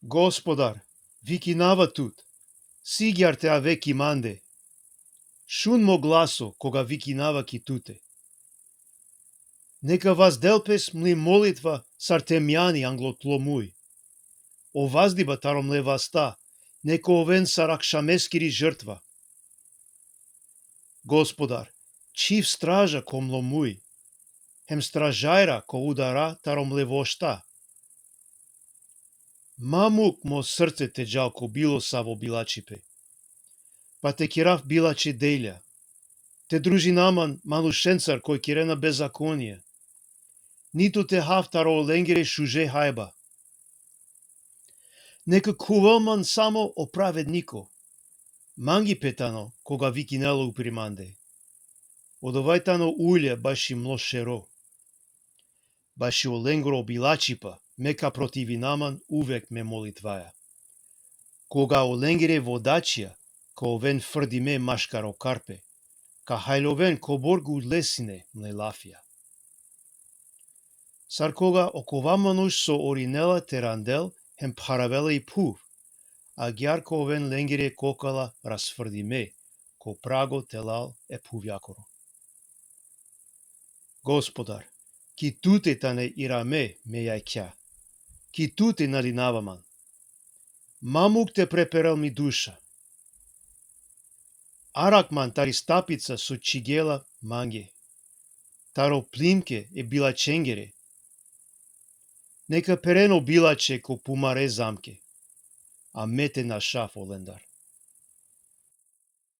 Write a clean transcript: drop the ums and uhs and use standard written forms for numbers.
Gospodar, викинава тут, сигјар те авеки манде, шун мо гласо кога викинава ки туте. Нека вас делпес мли молитва сартемјани англотломуј. О ваздиба таром леваста, нека овен саракшамескири жртва. Господар, чив стража комломуј, хем стражајра ко удара таром левошта. Мамук мо срце те джалко било саво билачипе. Па те кирав билаче делја. Те дружи наман манушенцар кој кирена беззаконие. Ниту те хафтаро ленгере шуже хајба. Нека кувалман само о праведнико. Манги петано кога викинало уприманде. Одовајтано улја баши млошеро. Баши о ленгоро билачипа, мека противи наман увек ме молитваја. Кога о ленгере водачија, ко овен фрдиме машкаро карпе, ка хајловен коборгу лесине мле лафија. Сар кога оковамануш со оринела терандел хем паравела и пув, а гјар ко овен ленгере кокала расфрдиме, ко праго телал е пувјакоро. Господар, ки туте тане ираме ме јајќа, ки туте налинаваман. Мамук те преперел ми душа. Аракман тари стапица со чигела манге. Таро плимке е билаченгере. Нека перено билаче ко пумаре замке, а мете на шаф олендар.